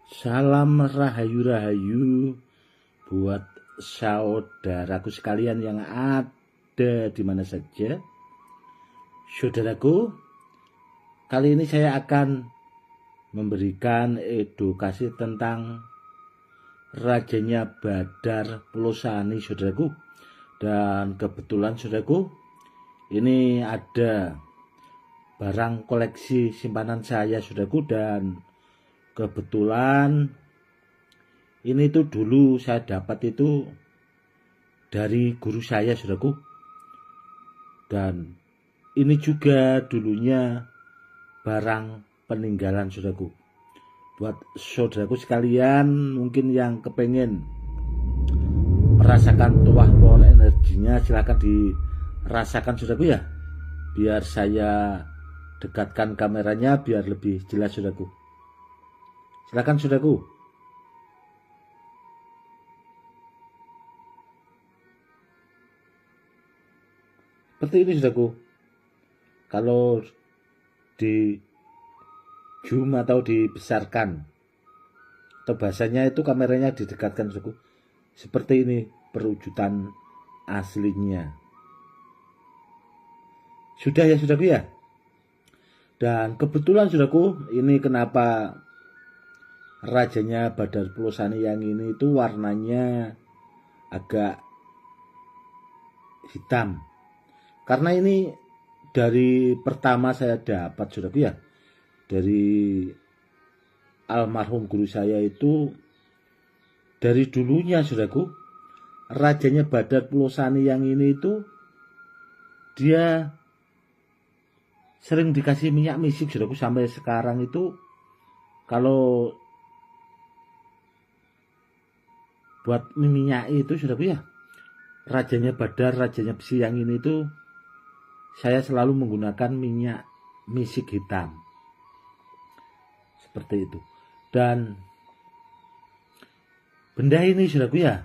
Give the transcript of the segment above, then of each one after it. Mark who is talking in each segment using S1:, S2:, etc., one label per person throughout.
S1: Salam rahayu-rahayu buat saudaraku sekalian yang ada di mana saja. Saudaraku, kali ini saya akan memberikan edukasi tentang rajanya Badar Pulosani, saudaraku. Dan kebetulan, saudaraku, ini ada barang koleksi simpanan saya, saudaraku, dan kebetulan ini tuh dulu saya dapat itu dari guru saya, saudaraku. Dan ini juga dulunya barang peninggalan, saudaraku. Buat saudaraku sekalian mungkin yang kepengen merasakan tuah power energinya, silahkan dirasakan, saudaraku ya. Biar saya dekatkan kameranya biar lebih jelas, saudaraku. Silakan, saudaraku. Seperti ini, saudaraku. Kalau di zoom atau dibesarkan, atau bahasanya itu kameranya didekatkan, saudaraku. Seperti ini perwujudan aslinya. Sudah ya, saudaraku ya. Dan kebetulan, saudaraku, ini kenapa rajanya Badar Pulosani yang ini itu warnanya agak hitam. Karena ini dari pertama saya dapat, saudaraku ya, dari almarhum guru saya itu dari dulunya, saudaraku, rajanya Badar Pulosani yang ini itu dia sering dikasih minyak misik, saudaraku. Sampai sekarang itu kalau buat minyak itu, saudaraku ya, rajanya Badar, rajanya besi yang ini itu saya selalu menggunakan minyak misik hitam. Seperti itu. Dan benda ini, saudaraku ya,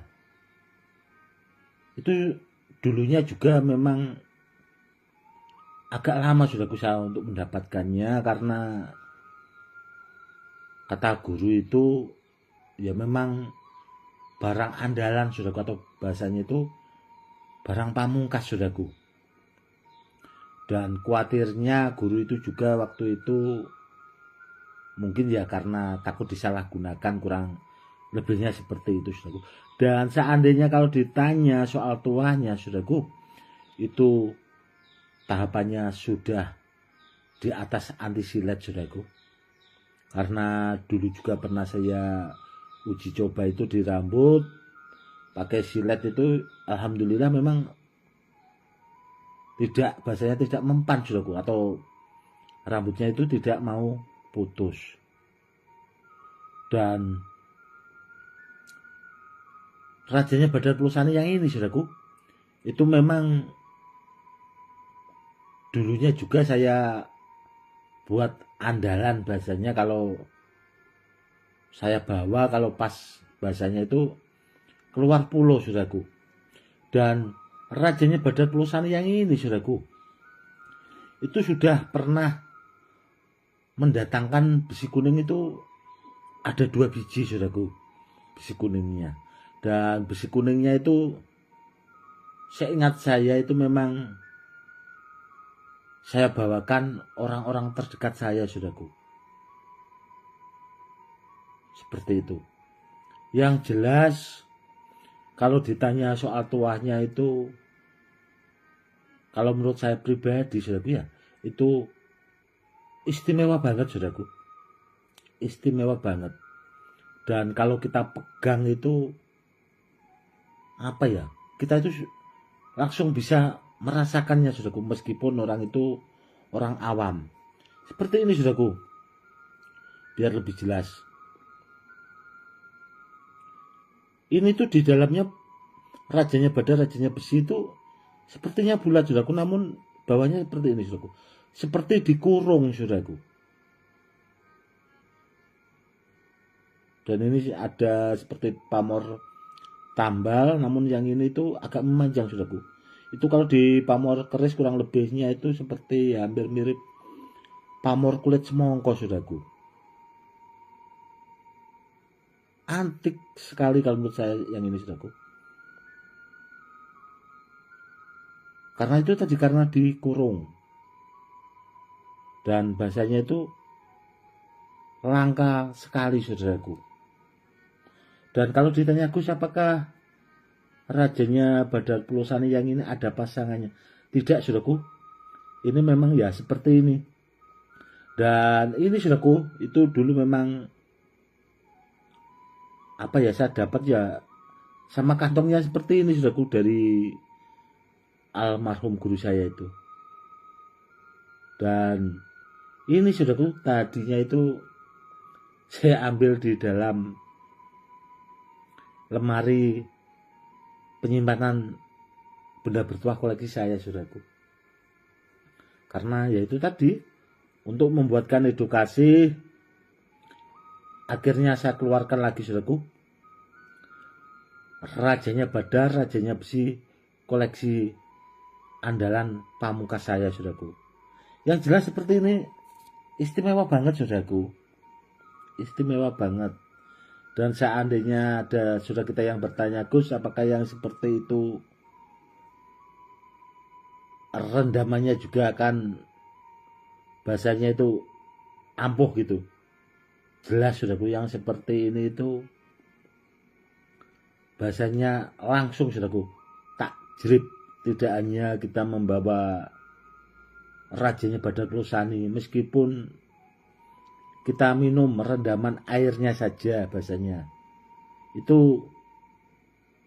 S1: itu dulunya juga memang agak lama, saudaraku, saya untuk mendapatkannya. Karena kata guru itu ya memang barang andalan, saudaraku, atau bahasanya itu barang pamungkas, saudaraku. Dan khawatirnya guru itu juga waktu itu mungkin ya karena takut disalahgunakan, kurang lebihnya seperti itu, saudaraku. Dan seandainya kalau ditanya soal tuahnya, saudaraku, itu tahapannya sudah di atas anti silet, saudaraku. Karena dulu juga pernah saya uji coba itu di rambut pakai silet itu, alhamdulillah memang tidak, bahasanya tidak mempan, saudaraku, atau rambutnya itu tidak mau putus. Dan rajanya Badar Pulosani yang ini, saudaraku, itu memang dulunya juga saya buat andalan, bahasanya kalau saya bawa, kalau pas bahasanya itu keluar pulau, saudaraku. Dan rajanya Badar Pulosani yang ini, saudaraku, itu sudah pernah mendatangkan besi kuning itu ada 2 biji, saudaraku, besi kuningnya. Dan besi kuningnya itu seingat saya itu memang saya bawakan orang-orang terdekat saya, saudaraku. Seperti itu. Yang jelas kalau ditanya soal tuahnya itu, kalau menurut saya pribadi, saudaraku ya, itu istimewa banget, saudaraku. Istimewa banget. Dan kalau kita pegang itu, apa ya, kita itu langsung bisa merasakannya, saudaraku, meskipun orang itu orang awam. Seperti ini, saudaraku, biar lebih jelas. Ini tuh di dalamnya rajanya Badar, rajanya besi itu sepertinya bulat, saudaraku, namun bawahnya seperti ini, saudaraku, seperti dikurung, saudaraku. Dan ini ada seperti pamor tambal, namun yang ini itu agak memanjang, saudaraku. Itu kalau di pamor keris kurang lebihnya itu seperti hampir mirip pamor kulit semongko, saudaraku. antik sekali kalau menurut saya yang ini saudaraku. Karena itu tadi karena dikurung. Dan bahasanya itu langka sekali saudaraku. Dan kalau ditanya Gus apakah rajanya Badar Pelosani yang ini ada pasangannya? Tidak saudaraku. Ini memang ya seperti ini. Dan ini saudaraku, itu dulu memang apa ya, saya dapat ya sama kantongnya seperti ini saudaraku dari almarhum guru saya itu. Dan ini saudaraku, tadinya itu saya ambil di dalam lemari penyimpanan benda bertuah koleksi saya saudaraku. Karena ya itu tadi, untuk membuatkan edukasi, akhirnya saya keluarkan lagi saudaraku, rajanya Badar, rajanya Besi, koleksi andalan pamungkas saya saudaraku. Yang jelas seperti ini istimewa banget saudaraku, istimewa banget. Dan seandainya ada saudara kita yang bertanya, Gus apakah yang seperti itu rendamannya juga akan bahasanya itu ampuh gitu? Jelas saudaraku, yang seperti ini itu bahasanya langsung saudaraku tak jerip. Tidak hanya kita membawa rajanya Badar Pelosani, meskipun kita minum rendaman airnya saja bahasanya itu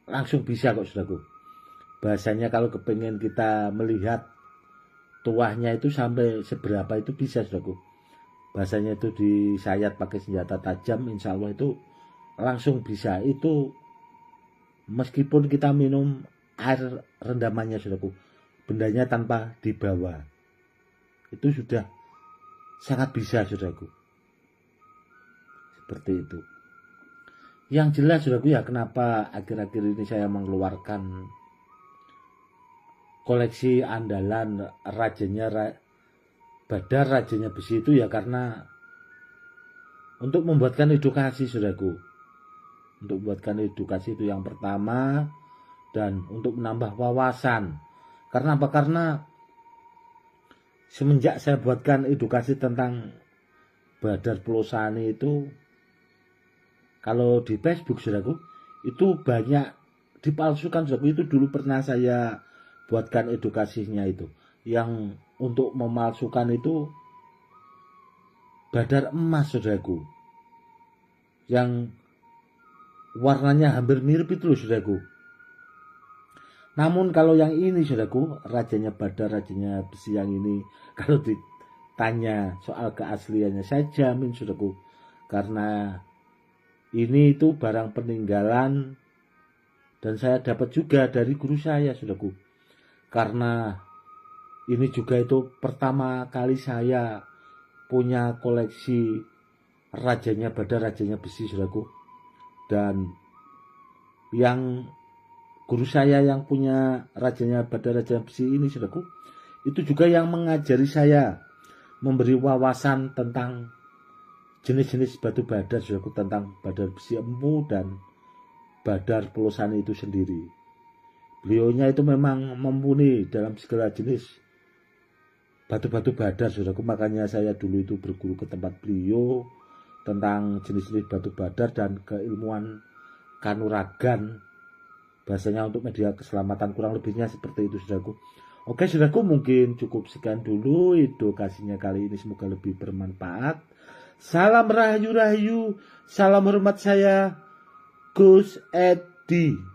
S1: langsung bisa kok saudaraku. Bahasanya kalau kepengen kita melihat tuahnya itu sampai seberapa itu bisa saudaraku. Bahasanya itu disayat pakai senjata tajam, insya Allah itu langsung bisa. Itu meskipun kita minum air rendamannya saudaraku, bendanya tanpa dibawa, itu sudah sangat bisa saudaraku. Seperti itu. Yang jelas saudaraku ya, kenapa akhir-akhir ini saya mengeluarkan koleksi andalan rajanya Badar, rajanya Besi itu ya karena untuk membuatkan edukasi saudaraku. Untuk membuatkan edukasi itu yang pertama, dan untuk menambah wawasan. Karena apa? Karena semenjak saya buatkan edukasi tentang Badar Pelosani itu, kalau di Facebook saudaraku, itu banyak dipalsukan saudaraku. Itu dulu pernah saya buatkan edukasinya itu. Yang untuk memalsukan itu Badar emas saudaraku, yang warnanya hampir mirip itu loh saudaraku. Namun kalau yang ini saudaraku, rajanya Badar, rajanya Besi yang ini, kalau ditanya soal keasliannya, saya jamin saudaraku, karena ini itu barang peninggalan dan saya dapat juga dari guru saya saudaraku. Karena ini juga itu pertama kali saya punya koleksi rajanya Badar, rajanya Besi saudaraku. Dan yang guru saya yang punya rajanya Badar, rajanya Besi ini saudaraku, itu juga yang mengajari saya, memberi wawasan tentang jenis-jenis batu badar saudaraku, tentang Badar Besi Empu dan Badar Pelosani itu sendiri. Beliaunya itu memang mumpuni dalam segala jenis batu-batu badar saudaraku. Makanya saya dulu itu berguru ke tempat beliau tentang jenis-jenis batu badar dan keilmuan kanuragan, bahasanya untuk media keselamatan, kurang lebihnya seperti itu saudaraku. Oke saudaraku, mungkin cukup sekian dulu edukasinya kali ini, semoga lebih bermanfaat. Salam rahayu-rahayu, salam hormat saya Gus Edi.